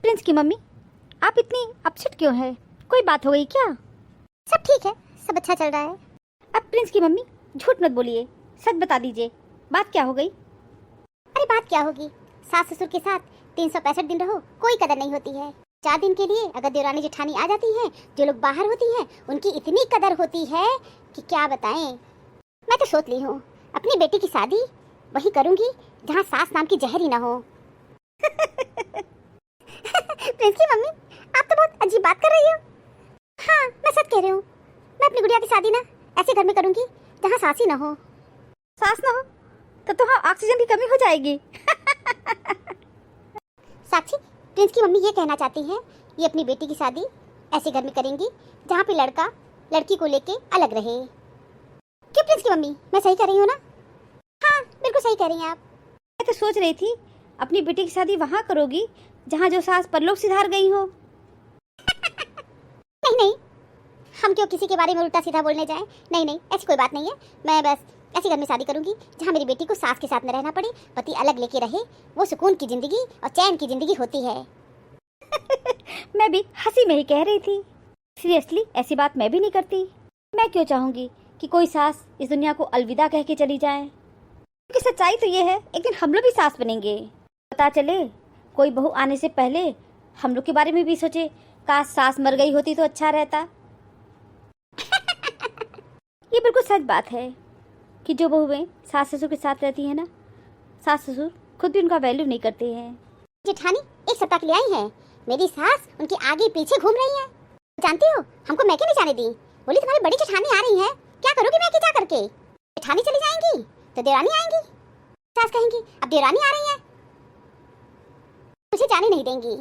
Prince की mummy, आप इतनी अपसेट क्यों है? कोई बात हो गई क्या? सब ठीक है, सब अच्छा चल रहा है। अब प्रिंस की मम्मी झूठ मत बोलिए, सच बता दीजिए, बात क्या हो गई? अरे बात क्या होगी, सास ससुर के साथ 365 दिन रहो, कोई कदर नहीं होती है। 4 दिन के लिए अगर देवरानी जेठानी आ जाती हैं, जो लोग बाहर होती हैं उनकी इतनी कदर होती है कि क्या बताएं। मैं तो सोच ली हूँ अपनी बेटी की शादी वही करूंगी जहाँ सास नाम की जहर ही ना हो। प्रिंस की मम्मी, आप तो बहुत अजीब बात कर रही हो। हाँ, मैं सच कह रही हूँ। मैं अपनी गुड़िया की शादी ना ऐसे घर में करूंगी जहाँ सास ही ना हो। सास ना हो तो हाँ, ऑक्सीजन की कमी हो जाएगी। साक्षी, प्रिंस की मम्मी ये कहना चाहती हैं ये अपनी बेटी की शादी ऐसे घर में करेंगी जहाँ पे लड़का लड़की को लेके अलग रहे। क्यों प्रिंस की मम्मी, मैं सही कर रही हूँ ना? हाँ, बिल्कुल सही कह रही हैं आप। मैं तो सोच रही थी अपनी बेटी की शादी वहाँ करोगी जहाँ जो सास परलोक सिधार गई हो। नहीं नहीं, हम क्यों किसी के बारे में उल्टा सीधा बोलने जाएं? नहीं नहीं, ऐसी कोई बात नहीं है। मैं बस ऐसे घर में शादी करूंगी जहाँ मेरी बेटी को सास के साथ न रहना पड़े, पति अलग लेके रहे, वो सुकून की जिंदगी और चैन की जिंदगी होती है। मैं भी हंसी में ही कह रही थी, सीरियसली ऐसी बात मैं भी नहीं करती। मैं क्यों चाहूंगी कि कोई सास इस दुनिया को अलविदा कह के चली जाए, क्योंकि सच्चाई तो ये है एक दिन हम लोग भी सास बनेंगे। पता चले कोई बहू आने से पहले हम लोग के बारे में भी सोचे, काश सास मर गई होती तो अच्छा रहता। ये बिल्कुल सच बात है कि जो बहुएं सास ससुर के साथ रहती हैं ना, सास ससुर खुद भी उनका वैल्यू नहीं करते हैं। जेठानी 1 सप्ताह के लिए आई है, मेरी सास उनके आगे पीछे घूम रही है। जानती हो हमको मैके नहीं जाने दी, बोली तुम्हारी बड़ी जेठानी आ रही है, क्या करोगी मैके जा करके? जेठानी चली जाएंगी तो देवरानी आएंगी, सास कहेंगी अब देवरानी आ रही है, मुझे जाने नहीं देंगी।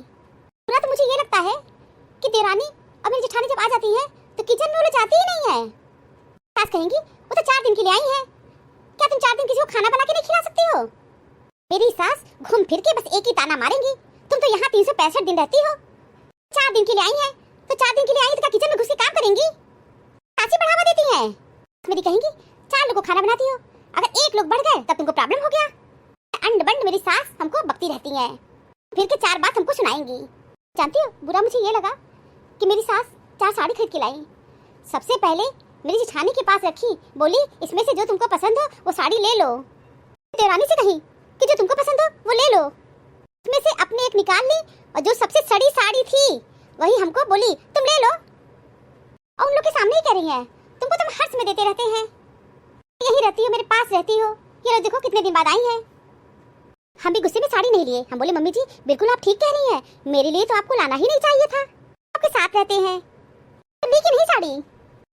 पूरा तो मुझे ये लगता है कि देवरानी और मेरी जेठानी जब आ जाती है तो किचन में वो लोग जाती ही नहीं है। सास कहेंगी वो तो 4 दिन के लिए आई है, क्या तुम 4 दिन किसी को खाना बना के नहीं खिला सकती हो? मेरी सास घूम फिर के बस एक ही ताना मारेंगी, तुम तो यहाँ 365 दिन रहती हो, 4 दिन के लिए आई है तो 4 दिन के लिए आई तो क्या किचन में घुस के काम करेंगी? सासी बढ़ावा देती है। मेरी कहेंगी 4 लोगों को खाना बनाती हो, अगर 1 लोग बढ़ गए तब तुमको प्रॉब्लम हो गया। अंड बंड मेरी सास हमको बकती रहती है, फिर के 4 बात हमको सुनाएंगी। जानती हो बुरा मुझे ये लगा कि मेरी सास 4 साड़ी खरीद के लाई, सबसे पहले मेरी जेठानी के पास रखी, बोली इसमें से जो तुमको पसंद हो वो साड़ी ले लो। देवरानी से कही कि जो तुमको पसंद हो वो ले लो, उसमें से अपने एक निकाल ली और जो सबसे सड़ी साड़ी थी वही हमको बोली तुम ले लो, और उन लोग के सामने ही कह रही है तुमको तुम हर्ष में देते रहते हैं, यही रहती हो मेरे पास रहती हो, ये देखो कितने दिन बाद आई है। हम भी गुस्से में साड़ी नहीं लिए, हम बोले मम्मी जी बिल्कुल आप ठीक कह रही हैं, मेरे लिए तो आपको लाना ही नहीं चाहिए था, आपके साथ रहते हैं तो लेकिन नहीं साड़ी।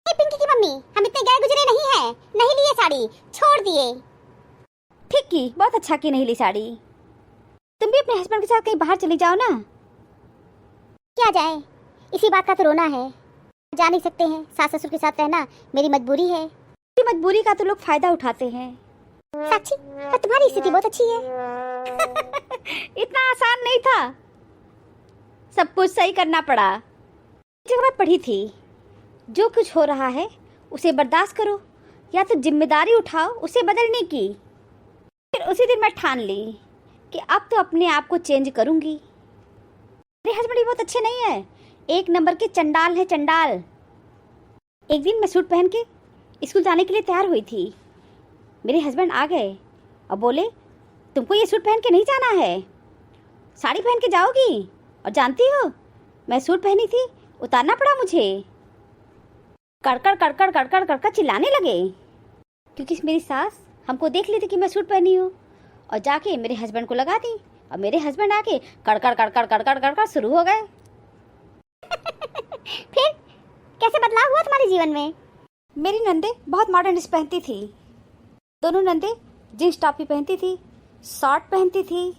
पिंकी की मम्मी, हम इतने गए गुजरे नहीं हैं, नहीं लिए साड़ी, छोड़ दिए। ठीक की, बहुत अच्छा की नहीं ली साड़ी। तुम भी अपने हस्बैंड के साथ कहीं बाहर चली जाओ ना। क्या जाए, इसी बात का तो रोना है, जा नहीं सकते हैं, सास ससुर के साथ रहना मेरी मजबूरी है। मजबूरी का तो लोग फायदा उठाते हैं। साक्षी, पर तुम्हारी स्थिति बहुत अच्छी है। इतना आसान नहीं था, सब कुछ सही करना पड़ा। जब मैं पढ़ी थी, जो कुछ हो रहा है उसे बर्दाश्त करो या तो जिम्मेदारी उठाओ उसे बदलने की। फिर उसी दिन मैं ठान ली कि अब तो अपने आप को चेंज करूंगी। मेरे हस्बैंड बहुत अच्छे नहीं है, 1 नंबर के चंडाल है, चंडाल। एक दिन मैं सूट पहन के स्कूल जाने के लिए तैयार हुई थी, मेरे हस्बैंड आ गए और बोले तुमको ये सूट पहन के नहीं जाना है, साड़ी पहन के जाओगी। और जानती हो मैं सूट पहनी थी, उतारना पड़ा मुझे। कड़कड़ कड़कड़ कड़कड़ कड़कड़ चिल्लाने लगे, क्योंकि मेरी सास हमको देख ली थी कि मैं सूट पहनी हूँ, और जाके मेरे हस्बैंड को लगा दी, और मेरे हस्बैंड आके कड़कड़ कड़कड़ कड़कड़ कड़कड़ शुरू हो गए। फिर कैसे बदलाव हुआ तुम्हारे जीवन में? मेरी नंदे बहुत मॉडर्न ड्रेस पहनती थी, दोनों नंदे जींस टॉपी पहनती थी, शॉर्ट पहनती थी।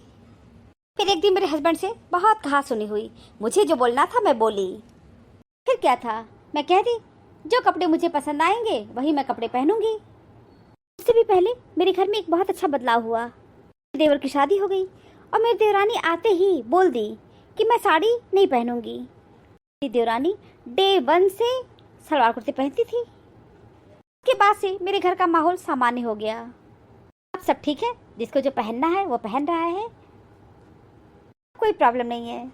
फिर एक दिन मेरे हस्बैंड से बहुत कहा सुनी हुई, मुझे जो बोलना था मैं बोली। फिर क्या था, मैं कह दी जो कपड़े मुझे पसंद आएंगे वही मैं कपड़े पहनूंगी। उससे भी पहले मेरे घर में एक बहुत अच्छा बदलाव हुआ, देवर की शादी हो गई और मेरी देवरानी आते ही बोल दी कि मैं साड़ी नहीं पहनूंगी। मेरी देवरानी डे 1 से सलवार कुर्ते पहनती थी। उसके बाद से मेरे घर का माहौल सामान्य हो गया, अब सब ठीक है, जिसको जो पहनना है वो पहन रहा है, कोई प्रॉब्लम नहीं है।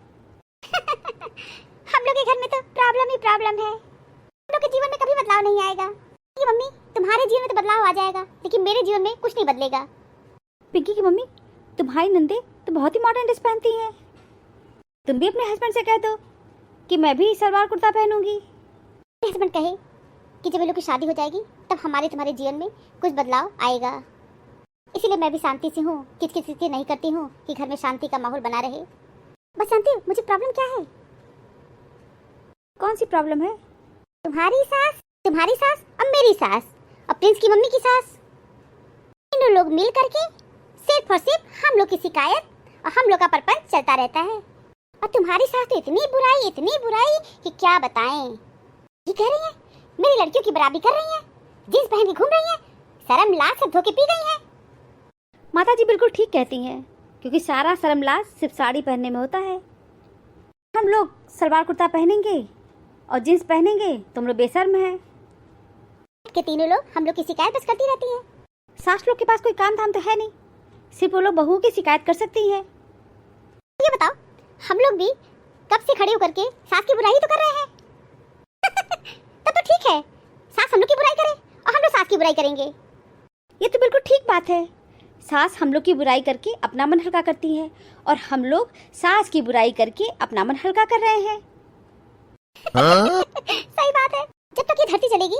हम लोग के घर में तो प्रॉब्लम ही प्रॉब्लम है। हम लोग के जीवन में कभी बदलाव नहीं आएगा। ये मम्मी, तुम्हारे जीवन में तो बदलाव आ जाएगा, लेकिन मेरे जीवन में कुछ नहीं बदलेगा। पिंकी की मम्मी, तुम्हारी नंदे तो बहुत ही मॉडर्न ड्रेस पहनती हैं। तुम भी अपने हस्बैंड से कह दो कि मैं भी सलवार कुर्ता पहनूंगी। हस्बैंड कहे कि जब इन लोग की शादी हो जाएगी तब हमारे तुम्हारे जीवन में कुछ बदलाव आएगा। इसीलिए मैं भी शांति से हूँ, किच नहीं करती हूँ कि घर में शांति का माहौल बना रहे। बस जानती हो मुझे प्रॉब्लम क्या है? कौन सी प्रॉब्लम है? तुम्हारी सास और मेरी सास और प्रिंस की मम्मी की सास, तीनों लोग मिल करके सिर्फ और सिर्फ हम लोग की शिकायत और हम लोग का परपंच चलता रहता है। और तुम्हारी सास तो इतनी बुराई कि क्या बताएं। ये कह रही है मेरी लड़कियों की बराबरी कर रही है, जींस पहन के घूम रही है, शर्म लाज सब धो के पी गई है। माता जी बिल्कुल ठीक कहती हैं, क्योंकि सारा शर्मलाज सिर्फ साड़ी पहनने में होता है। हम लोग सलवार कुर्ता पहनेंगे और जींस पहनेंगे तो हम लोग बेशर्म हैं। के तीनों लोग हम लोग की शिकायत बस करती रहती हैं। सास लोग के पास कोई काम धाम तो है नहीं, सिर्फ वो लोग बहुओं की शिकायत कर सकती हैं। ये बताओ, हम लोग भी कब से खड़े होकर के सास की बुराई तो कर रहे हैं। तब तो ठीक है, सास हम लोग की बुराई करे और हम लोग सास की बुराई करेंगे। ये तो बिल्कुल ठीक बात है। सास हम लोग की बुराई करके अपना मन हल्का करती है और हम लोग सास की बुराई करके अपना मन हल्का कर रहे हैं। सही बात है। जब तक ये धरती चलेगी,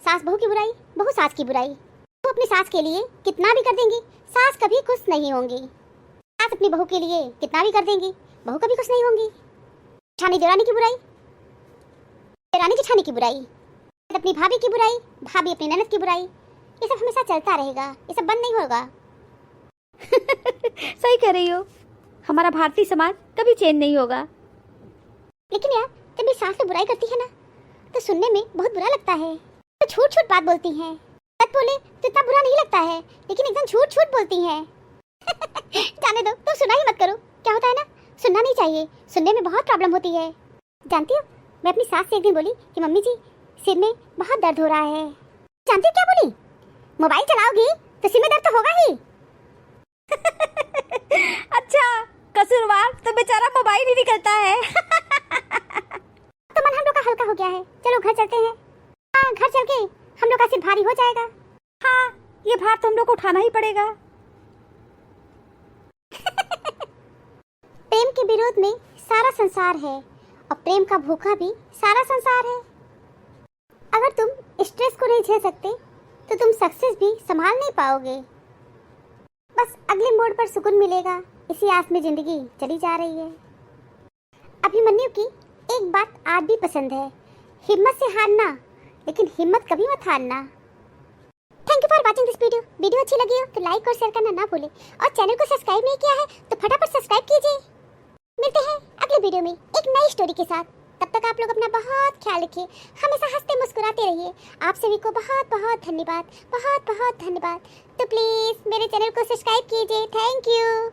सास बहू की बुराई, बहू सास की बुराई, वो अपनी सास के लिए कितना भी कर देंगी, सास कभी खुश नहीं होंगी। सास अपनी बहू के लिए कितना भी कर देंगी, बहू कभी खुश नहीं होंगी। जेठानी देवरानी की बुराई, देवरानी जेठानी की बुराई, अपनी भाभी की बुराई, भाभी अपनी ननद की बुराई, ये सब हमेशा चलता रहेगा, ये सब बंद नहीं होगा। सही कह रही हो, हमारा भारतीय समाज कभी चेंज नहीं होगा। लेकिन यार, जब ये सास से बुराई करती है ना, तो सुनने में बहुत बुरा लगता है। तो झूठ बात बोलती हैं, सच बोले तो इतना बुरा नहीं लगता है, लेकिन एकदम झूठ बोलती हैं। जाने दो, तुम सुना ही मत करो। क्या होता है ना, सुनना नहीं चाहिए, सुनने में बहुत प्रॉब्लम होती है। जानती हो, मैं अपनी सास से एक दिन बोली कि मम्मी जी, सिर में बहुत दर्द हो रहा है। जानती हो क्या बोली? मोबाइल चलाओगी तो सिर में दर्द तो होगा ही। अच्छा, कसूरवार तो बेचारा मोबाइल ही निकलता है। तो मन हम लोग का हल्का हो गया है, चलो घर चलते हैं। हाँ, घर चल के हम लोग का सिर भारी हो जाएगा। हाँ, ये भार तो हम लोग को उठाना ही पड़ेगा। प्रेम के विरोध में सारा संसार है और प्रेम का भूखा भी सारा संसार है। अगर तुम स्ट्रेस को नहीं झेल सकते तो तुम सक्सेस भी संभाल नहीं पाओगे। बस अगले मोड़ पर सुकून मिलेगा, इसी आस में जिंदगी चली जा रही है। अभिमन्यु की एक बात आज भी पसंद है, हिम्मत से हारना, लेकिन हिम्मत कभी मत हारना। Thank you for watching this video. Video अच्छी लगी हो तो लाइक और शेयर करना ना भूलें, और चैनल को सब्सक्राइब नहीं किया है तो फटाफट सब्सक्राइब कीजिए। मिलते हैं अगले वीडियो में एक नई स्टोरी के साथ। तब तक आप लोग अपना बहुत ख्याल रखिए, हमेशा हंसते मुस्कुराते रहिए। आप सभी को बहुत बहुत धन्यवाद, बहुत बहुत धन्यवाद। तो प्लीज़ मेरे चैनल को सब्सक्राइब कीजिए। Thank you.